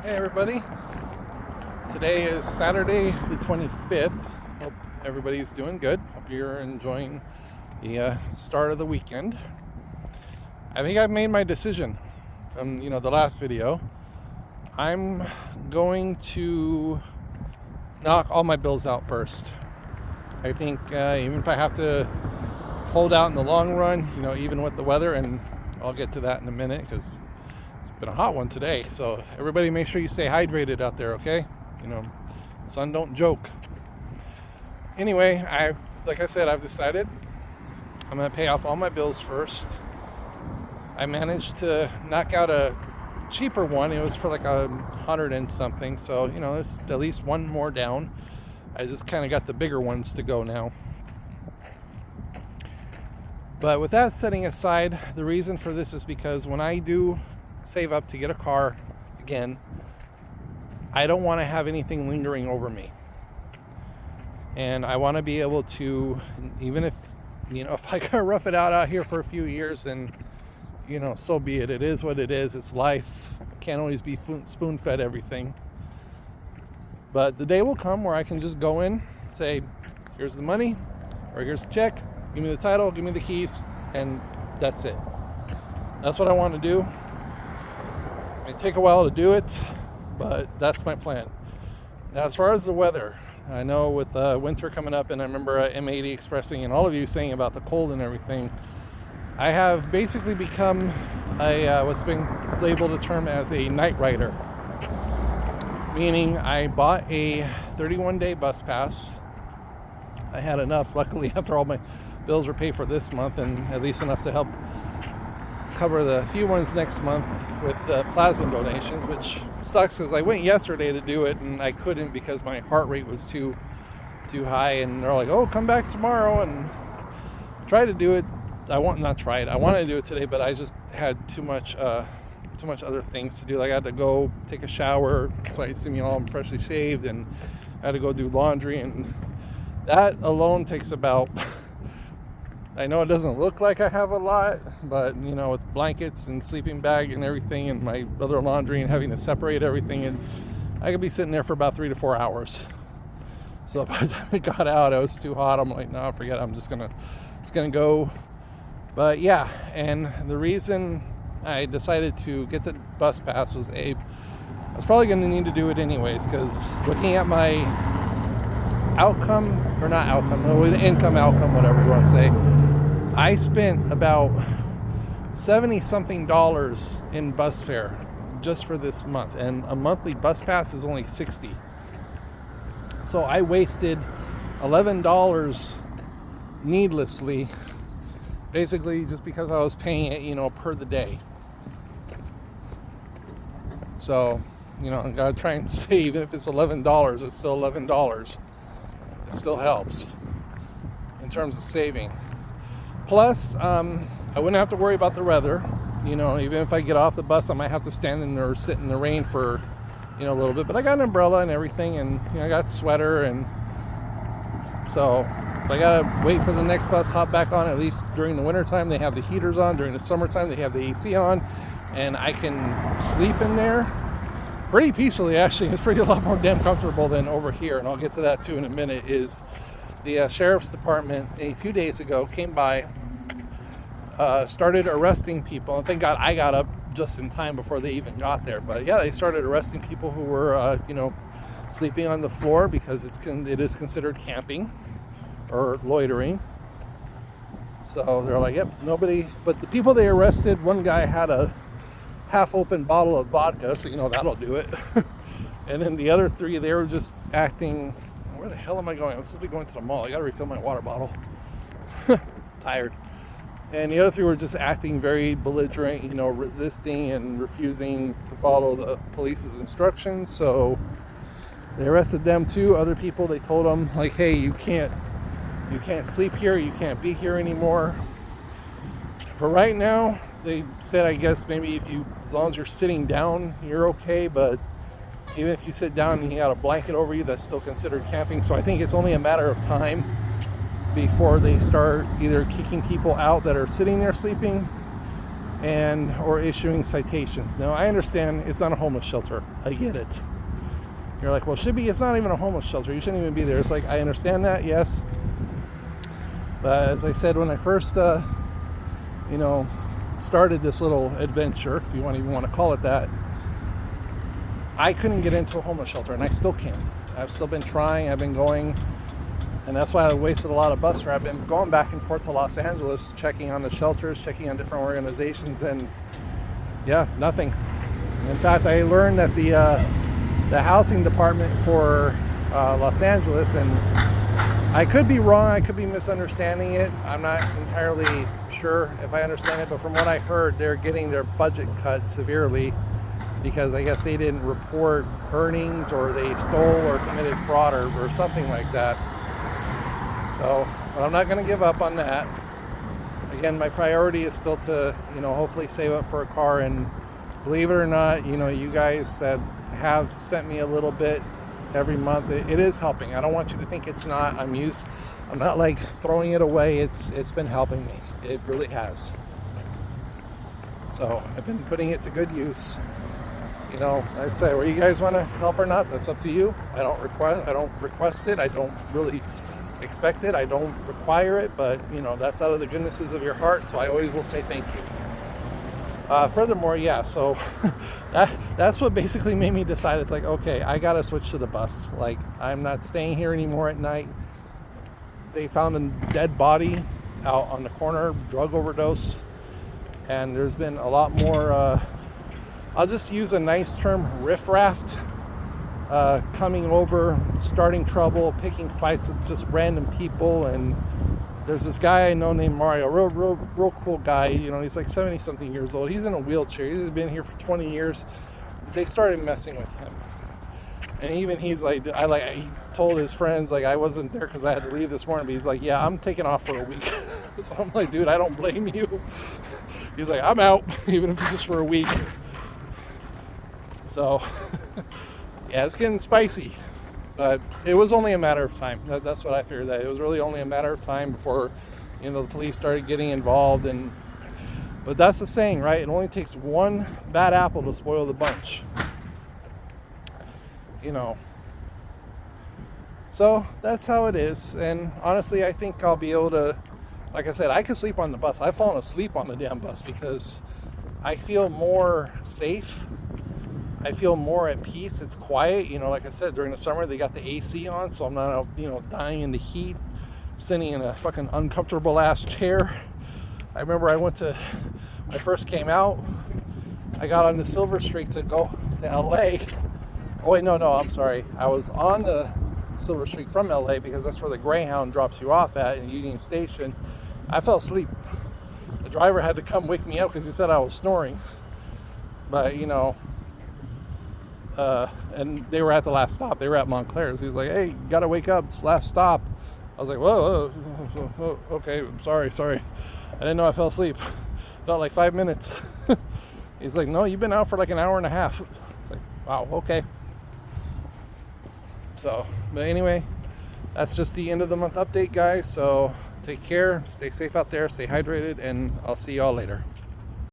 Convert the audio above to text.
Hey everybody, today is Saturday the 25th. Hope everybody's doing good. Hope you're enjoying the start of the weekend. I think I've made my decision from the last video. I'm going to knock all my bills out first. I think even if I have to hold out in the long run, even with the weather, and I'll get to that in a minute because been a hot one today, so everybody make sure you stay hydrated out there, okay? Sun don't joke. Anyway, like I said, I've decided I'm gonna pay off all my bills first. I managed to knock out a cheaper one. It was for like $100 and something, so there's at least one more down. I just kind of got the bigger ones to go now. But with that setting aside, the reason for this is because when I do save up to get a car again, I don't want to have anything lingering over me, and I want to be able to, even if if I gotta rough it out here for a few years, then so be it. It is what it is. It's life. Can't always be spoon fed everything, but the day will come where I can just go in, say, here's the money, or here's the check, give me the title, give me the keys, and that's it. That's what I want to do. It may take a while to do it, but that's my plan. Now, as far as the weather, I know with winter coming up, and I remember M80 expressing and all of you saying about the cold and everything, I have basically become what's been labeled a term as a night rider. Meaning I bought a 31-day bus pass. I had enough, luckily, after all my bills were paid for this month, and at least enough to help cover the few ones next month with plasma donations, which sucks because I went yesterday to do it and I couldn't because my heart rate was too high, and they're like, oh, come back tomorrow, and try to do it. I wanted to do it today, but I just had too much other things to do. Like I had to go take a shower, so I see me all freshly shaved, and I had to go do laundry, and that alone takes about I know it doesn't look like I have a lot, but with blankets and sleeping bag and everything, and my other laundry, and having to separate everything, and I could be sitting there for about 3 to 4 hours. So by the time it got out, it was too hot. I'm like, no, forget it. I'm just gonna go. But yeah, and the reason I decided to get the bus pass was I was probably going to need to do it anyways, because looking at my income outcome, whatever you want to say, I spent about $70 something in bus fare just for this month, and a monthly bus pass is only $60. So I wasted $11 needlessly, basically just because I was paying it, per the day. So, I gotta try and save. Even if it's $11, it's still $11. It still helps in terms of saving. Plus, I wouldn't have to worry about the weather. Even if I get off the bus, I might have to stand in or sit in the rain for, a little bit. But I got an umbrella and everything, and I got a sweater, and so if I gotta wait for the next bus, hop back on. At least during the wintertime, they have the heaters on. During the summertime, they have the AC on, and I can sleep in there pretty peacefully. Actually, it's a lot more damn comfortable than over here, and I'll get to that too in a minute. Is the sheriff's department a few days ago came by, started arresting people, and thank God I got up just in time before they even got there. But yeah, they started arresting people who were sleeping on the floor, because it is considered camping or loitering. So they're like, yep, nobody. But the people they arrested, one guy had a half-open bottle of vodka, so that'll do it. And then the other three, they were just acting. Where the hell am I going? I'm supposed to be going to the mall. I gotta refill my water bottle. Tired. And the other three were just acting very belligerent, resisting and refusing to follow the police's instructions. So they arrested them too. Other people, they told them, like, hey, you can't sleep here, you can't be here anymore. For right now, they said, I guess maybe as long as you're sitting down, you're okay, but even if you sit down and you got a blanket over you, that's still considered camping. So I think it's only a matter of time before they start either kicking people out that are sitting there sleeping, and or issuing citations. Now, I understand it's not a homeless shelter. I get it. You're like, well, should be. It's not even a homeless shelter. You shouldn't even be there. It's like, I understand that, yes. But as I said, when I first, started this little adventure, if you even want to call it that, I couldn't get into a homeless shelter, and I still can't. I've still been trying. I've been going, and that's why I wasted a lot of bus fare. I've been going back and forth to Los Angeles, checking on the shelters, checking on different organizations, and yeah, nothing. In fact, I learned that the housing department for Los Angeles, and I could be wrong, I could be misunderstanding it. I'm not entirely sure if I understand it, but from what I heard, they're getting their budget cut severely because I guess they didn't report earnings, or they stole or committed fraud or something like that. So, but I'm not going to give up on that. Again, my priority is still to, hopefully save up for a car. And believe it or not, you guys that have sent me a little bit every month, it is helping. I don't want you to think it's not. I'm not like throwing it away. It's been helping me. It really has. So I've been putting it to good use. Like I say, whether you guys want to help or not, that's up to you. I don't request it. I don't really expect it. I don't require it, but that's out of the goodnesses of your heart. So I always will say thank you. Furthermore, so that's what basically made me decide. It's like, okay, I gotta switch to the bus. Like, I'm not staying here anymore at night. They found a dead body out on the corner, drug overdose, and there's been a lot more. I'll just use a nice term, riffraff, coming over, starting trouble, picking fights with just random people. And there's this guy I know named Mario, real cool guy. He's like 70-something years old. He's in a wheelchair. He's been here for 20 years. They started messing with him. And even he's like, he told his friends, like, I wasn't there because I had to leave this morning. But he's like, yeah, I'm taking off for a week. So I'm like, dude, I don't blame you. He's like, I'm out, even if it's just for a week. So, yeah, it's getting spicy. But it was only a matter of time. That's what I figured, that it was really only a matter of time before, the police started getting involved. But that's the saying, right? It only takes one bad apple to spoil the bunch. So that's how it is. And honestly, I think I'll be able to, like I said, I could sleep on the bus. I've fallen asleep on the damn bus because I feel more safe. I feel more at peace. It's quiet. Like I said, during the summer, they got the AC on, so I'm not out, dying in the heat, sitting in a fucking uncomfortable ass chair. I remember when I first came out, I got on the Silver Streak to go to LA. Oh wait, no, I'm sorry. I was on the Silver Streak from LA because that's where the Greyhound drops you off at in Union Station. I fell asleep. The driver had to come wake me up because he said I was snoring. But, and they were at the last stop. They were at Montclair's. He was like, hey, you gotta wake up. It's last stop. I was like, whoa, okay, sorry. I didn't know I fell asleep. Felt like 5 minutes. He's like, no, you've been out for like an hour and a half. It's like, wow, okay. So, but anyway, that's just the end of the month update, guys. So take care, stay safe out there, stay hydrated, and I'll see y'all later.